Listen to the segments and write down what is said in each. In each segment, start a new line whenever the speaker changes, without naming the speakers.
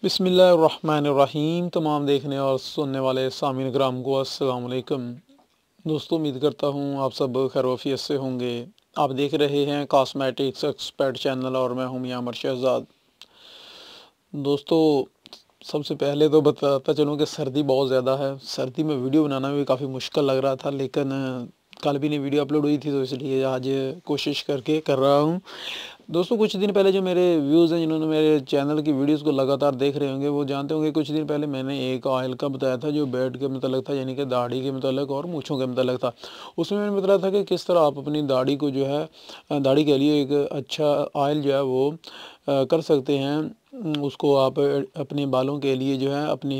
बिस्मिल्लाहिर्रहमानिर्रहीम। तमाम देखने और सुनने वाले सामीन कराम को अस्सलाम वालेकुम। दोस्तों, उम्मीद करता हूँ आप सब खैरियत से होंगे। आप देख रहे हैं कॉस्मेटिक्स एक्सपर्ट चैनल और मैं हूँ मियां अमर शहजाद। दोस्तों, सबसे पहले तो बताता चलूँ कि सर्दी बहुत ज़्यादा है। सर्दी में वीडियो बनाना भी काफ़ी मुश्किल लग रहा था, लेकिन कल भी नहीं वीडियो अपलोड हुई थी, तो इसलिए आज कोशिश करके कर रहा हूँ। दोस्तों, कुछ दिन पहले जो मेरे व्यूज़ हैं, जिन्होंने मेरे चैनल की वीडियोस को लगातार देख रहे होंगे, वो जानते होंगे कुछ दिन पहले मैंने एक ऑयल का बताया था जो बेड के मतलब था, यानी कि दाढ़ी के मतलब और मूँछों के मतलब था। उसमें मैंने बताया था कि किस तरह आप अपनी दाढ़ी को जो है दाढ़ी के लिए एक अच्छा ऑयल जो है वो कर सकते हैं। उसको आप अपने बालों के लिए जो है, अपने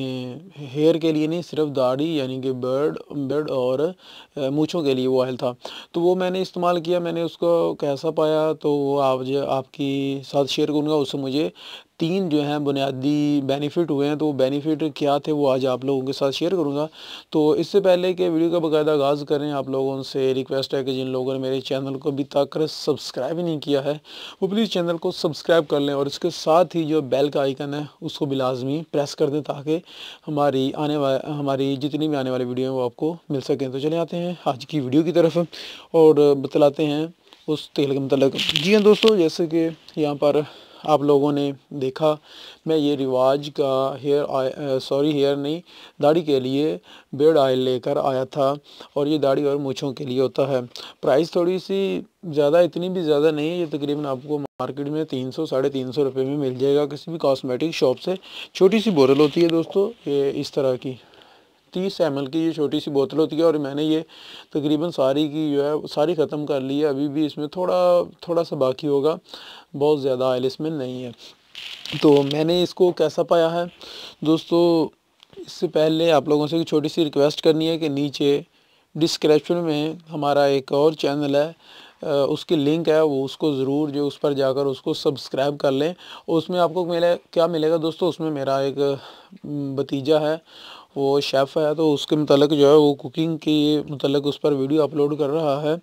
हेयर के लिए नहीं, सिर्फ दाढ़ी यानी कि बेड और मूँछों के लिए वो ऑयल था। तो वो मैंने इस्तेमाल किया, मैंने उसको कैसा पाया तो वो आप जो आपकी साथ शेयर करूँगा। उससे मुझे 3 जो हैं बुनियादी बेनिफिट हुए हैं, तो वो बेनिफिट क्या थे वो आज आप लोगों के साथ शेयर करूँगा। तो इससे पहले कि वीडियो का बाकायदा आगाज़ करें, आप लोगों से रिक्वेस्ट है कि जिन लोगों ने मेरे चैनल को अभी तक सब्सक्राइब नहीं किया है, वो प्लीज़ चैनल को सब्सक्राइब कर लें और इसके साथ ही जो बेल का आइकन है उसको भी लाजमी प्रेस कर दें, ताकि हमारी जितनी भी आने वाली वीडियो हैं वो आपको मिल सकें। तो चले आते हैं आज की वीडियो की तरफ और बतलाते हैं उस तेल के मतलब। जी हाँ दोस्तों, जैसे कि यहाँ पर आप लोगों ने देखा, मैं ये रिवाज का हेयर नहीं, दाढ़ी के लिए बेड ऑयल लेकर आया था। और ये दाढ़ी और मूँछों के लिए होता है। प्राइस थोड़ी सी ज़्यादा, इतनी भी ज़्यादा नहीं है। ये तकरीबन आपको मार्केट में 300 साढ़े 300 रुपये में मिल जाएगा किसी भी कॉस्मेटिक शॉप से। छोटी सी बोतल होती है दोस्तों, ये इस तरह की 30 ml की ये छोटी सी बोतल होती है। और मैंने ये तकरीबन सारी की जो है सारी ख़त्म कर ली है। अभी भी इसमें थोड़ा सा बाकी होगा, बहुत ज़्यादा ऑयल इसमें नहीं है। तो मैंने इसको कैसा पाया है दोस्तों, इससे पहले आप लोगों से एक छोटी सी रिक्वेस्ट करनी है कि नीचे डिस्क्रिप्शन में हमारा एक और चैनल है, उसकी लिंक है, वो उसको ज़रूर जो उस पर जाकर उसको सब्सक्राइब कर लें। उसमें आपको क्या मिलेगा दोस्तों, उसमें मेरा एक भतीजा है, वो शेफ़ है, तो उसके मतलब जो है वो कुकिंग की मतलब उस पर वीडियो अपलोड कर रहा है।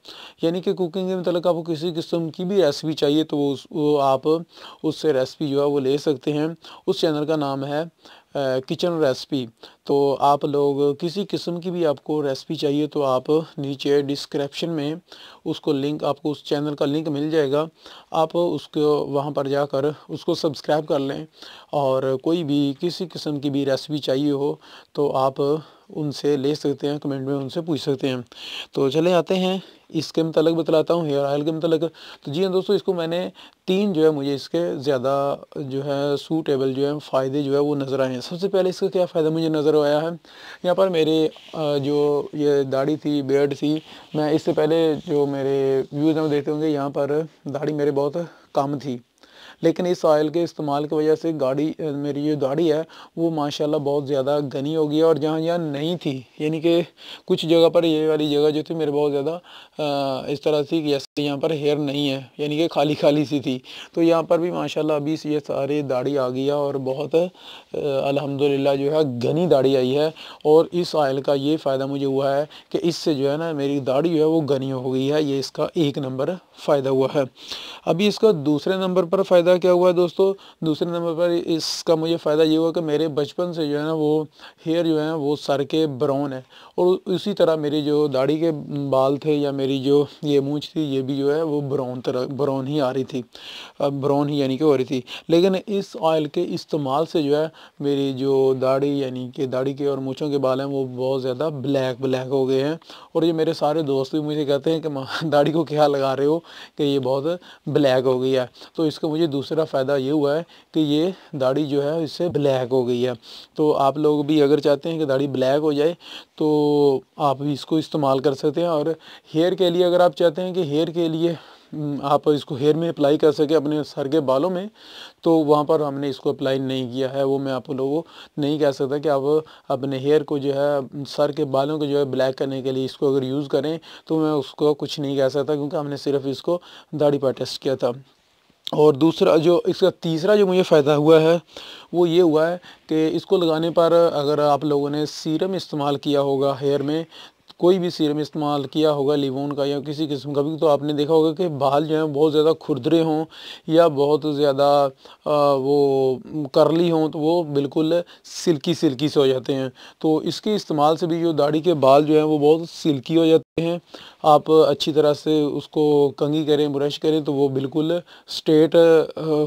यानी कि कुकिंग के मतलब आपको किसी किस्म की भी रेसिपी चाहिए तो वो आप उससे रेसिपी जो है वो ले सकते हैं। उस चैनल का नाम है किचन रेसिपी। तो आप लोग किसी किस्म की भी आपको रेसिपी चाहिए तो आप नीचे डिस्क्रिप्शन में उसको लिंक, आपको उस चैनल का लिंक मिल जाएगा। आप उसको वहाँ पर जाकर उसको सब्सक्राइब कर लें और कोई भी किसी किस्म की भी रेसिपी चाहिए हो तो आप उनसे ले सकते हैं, कमेंट में उनसे पूछ सकते हैं। तो चले आते हैं इसके मतलब बतलाता हूँ, हेयर ऑयल के मतलब। तो जी हाँ दोस्तों, इसको मैंने 3 जो है मुझे इसके ज़्यादा जो है सूटेबल जो है फ़ायदे जो है वो नज़र आए हैं। सबसे पहले इसका क्या फ़ायदा मुझे नज़र आया है, यहाँ पर मेरे जो ये दाढ़ी थी, बियर्ड थी, मैं इससे पहले जो मेरे व्यूज़ में देखते होंगे, यहाँ पर दाढ़ी मेरे बहुत कम थी। लेकिन इस ऑयल के इस्तेमाल की वजह से मेरी जो दाढ़ी है वो माशाल्लाह बहुत ज़्यादा घनी हो गई है। और जहाँ जहाँ नहीं थी, यानी कि कुछ जगह पर ये वाली जगह जो थी मेरे बहुत ज़्यादा इस तरह थी कि जैसे यहाँ पर हेयर नहीं है, यानी कि खाली खाली सी थी, तो यहाँ पर भी माशाल्लाह अभी ये सारी दाढ़ी आ गई है और बहुत अल्हम्दुलिल्लाह जो है घनी दाढ़ी आई है। और इस ऑयल का ये फ़ायदा मुझे हुआ है कि इससे जो है ना मेरी दाढ़ी जो है वो घनी हो गई है। ये इसका 1 नंबर फ़ायदा हुआ है। अभी इसका दूसरे नंबर पर फ़ायदा क्या हुआ है दोस्तों, दूसरे नंबर पर इसका मुझे फ़ायदा ये हुआ कि मेरे बचपन से जो है ना वो हेयर जो है वो सर के ब्राउन है। और उसी तरह मेरी जो दाढ़ी के बाल थे या मेरी जो ये मूंछ थी, ये भी जो है वो ब्राउन ही आ रही थी, ब्राउन ही यानी कि हो रही थी। लेकिन इस ऑयल के इस्तेमाल से जो है मेरी जो दाढ़ी यानी कि दाढ़ी के और मूँछों के बाल हैं वो बहुत ज़्यादा ब्लैक हो गए हैं। और ये मेरे सारे दोस्त भी मुझे कहते हैं कि दाढ़ी को क्या लगा रहे हो कि ये बहुत ब्लैक हो गई है। तो इसका मुझे दूसरा फ़ायदा ये हुआ है कि ये दाढ़ी जो है इससे ब्लैक हो गई है। तो आप लोग भी अगर चाहते हैं कि दाढ़ी ब्लैक हो जाए तो आप भी इसको इस्तेमाल कर सकते हैं। और हेयर के लिए अगर आप चाहते हैं कि हेयर के लिए आप इसको हेयर में अप्लाई कर सकें अपने सर के बालों में, तो वहाँ पर हमने इसको अप्लाई नहीं किया है। वो मैं आप लोगों को नहीं कह सकता कि आप अपने हेयर को जो है सर के बालों को जो है ब्लैक करने के लिए इसको अगर यूज़ करें, तो मैं उसको कुछ नहीं कह सकता, क्योंकि हमने सिर्फ इसको दाढ़ी पर टेस्ट किया था। और दूसरा जो इसका तीसरा जो मुझे फ़ायदा हुआ है वो ये हुआ है कि इसको लगाने पर अगर आप लोगों ने सीरम इस्तेमाल किया होगा हेयर में, कोई भी सीरम इस्तेमाल किया होगा लिवोन का या किसी किस्म का भी, तो आपने देखा होगा कि बाल जो हैं बहुत ज़्यादा खुरदरे हों या बहुत ज़्यादा वो करली हों, तो वो बिल्कुल सिल्की सिल्की से हो जाते हैं। तो इसके इस्तेमाल से भी जो दाढ़ी के बाल जो हैं वो बहुत सिल्की हो जाते हैं। आप अच्छी तरह से उसको कंघी करें, ब्रश करें, तो वो बिल्कुल स्ट्रेट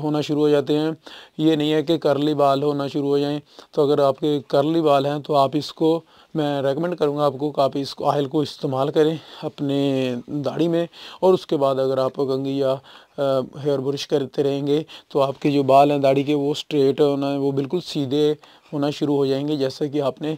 होना शुरू हो जाते हैं। ये नहीं है कि करली बाल होना शुरू हो जाएं। तो अगर आपके करली बाल हैं तो आप इसको, मैं रेकमेंड करूंगा आपको कि आप इस ऑयल को इस्तेमाल करें अपने दाढ़ी में। और उसके बाद अगर आप कंघी या हेयर ब्रश करते रहेंगे तो आपके जो बाल हैं दाढ़ी के वो स्ट्रेट होना, वो बिल्कुल सीधे होना शुरू हो जाएंगे। जैसा कि आपने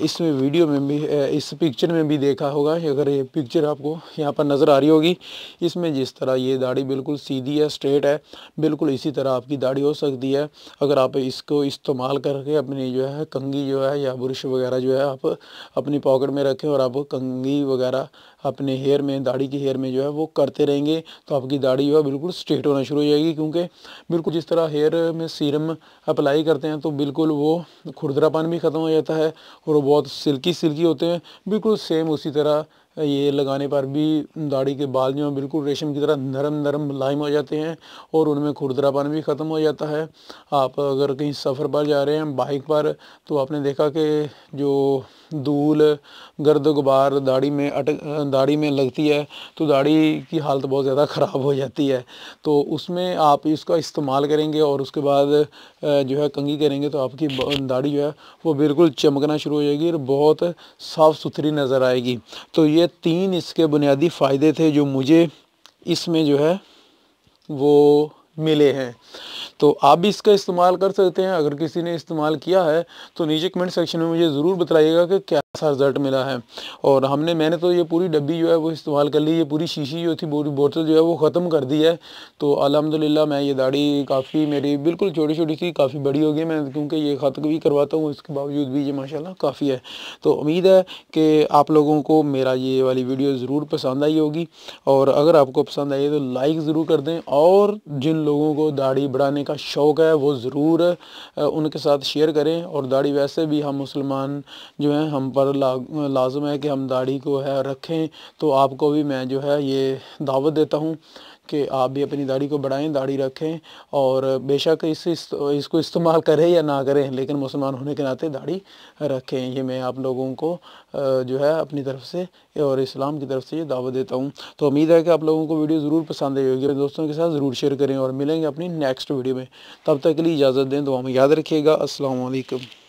इसमें वीडियो में भी इस पिक्चर में भी देखा होगा। अगर ये पिक्चर आपको यहाँ पर नज़र आ रही होगी, इसमें जिस तरह ये दाढ़ी बिल्कुल सीधी है, स्ट्रेट है, बिल्कुल इसी तरह आपकी दाढ़ी हो सकती है अगर आप इसको इस्तेमाल करके अपनी जो है कंघी जो है या ब्रश वगैरह जो है आप अपनी पॉकेट में रखें और आप कंघी वगैरह अपने हेयर में, दाढ़ी की हेयर में जो है वो करते रहेंगे, तो आपकी दाढ़ी जो है बिल्कुल स्ट्रेट होना शुरू हो जाएगी। क्योंकि बिल्कुल जिस तरह हेयर में सीरम अप्लाई करते हैं तो बिल्कुल वो खुरदरापन भी ख़त्म हो जाता है और वो बहुत सिल्की सिल्की होते हैं। बिल्कुल सेम उसी तरह ये लगाने पर भी दाढ़ी के बाल जो हैं बिल्कुल रेशम की तरह नरम नरम मुलायम हो जाते हैं और उनमें खुरदरापन भी ख़त्म हो जाता है। आप अगर कहीं सफ़र पर जा रहे हैं बाइक पर, तो आपने देखा कि जो धूल, गर्द गुबार दाढ़ी में लगती है तो दाढ़ी की हालत बहुत ज़्यादा ख़राब हो जाती है। तो उसमें आप इसका इस्तेमाल करेंगे और उसके बाद जो है कंघी करेंगे तो आपकी दाढ़ी जो है वो बिल्कुल चमकना शुरू हो जाएगी और बहुत साफ़ सुथरी नज़र आएगी। तो ये 3 इसके बुनियादी फ़ायदे थे जो मुझे इसमें जो है वो मिले हैं। तो आप भी इसका इस्तेमाल कर सकते हैं। अगर किसी ने इस्तेमाल किया है तो नीचे कमेंट सेक्शन में मुझे ज़रूर बताइएगा कि कैसा रिज़ल्ट मिला है। और मैंने तो ये पूरी डब्बी जो है वो इस्तेमाल कर ली, ये पूरी शीशी जो थी, पूरी बोतल जो है वो ख़त्म कर दी है। तो अल्हम्दुलिल्लाह मैं ये दाढ़ी काफ़ी मेरी बिल्कुल छोटी छोटी थी, काफ़ी बड़ी हो गई मैं, क्योंकि ये ख़त्म भी करवाता हूँ, इसके बावजूद भी ये माशाल्लाह काफ़ी है। तो उम्मीद है कि आप लोगों को मेरा ये वाली वीडियो ज़रूर पसंद आई होगी। और अगर आपको पसंद आई है तो लाइक ज़रूर कर दें, और जिन लोगों को दाढ़ी बढ़ाने का शौक़ है वो ज़रूर उनके साथ शेयर करें। और दाढ़ी वैसे भी हम मुसलमान जो हैं हम पर लाज़िम है कि हम दाढ़ी को है रखें। तो आपको भी मैं जो है ये दावत देता हूँ कि आप भी अपनी दाढ़ी को बढ़ाएं, दाढ़ी रखें। और बेशक इसको इस्तेमाल करें या ना करें, लेकिन मुसलमान होने के नाते दाढ़ी रखें। ये मैं आप लोगों को जो है अपनी तरफ से और इस्लाम की तरफ से ये दावत देता हूँ। तो उम्मीद है कि आप लोगों को वीडियो ज़रूर पसंद आई होगी। दोस्तों के साथ ज़रूर शेयर करें और मिलेंगे अपनी नेक्स्ट वीडियो में। तब तक के लिए इजाज़त दें, दुआ में याद रखिएगा। अस्सलाम वालेकुम।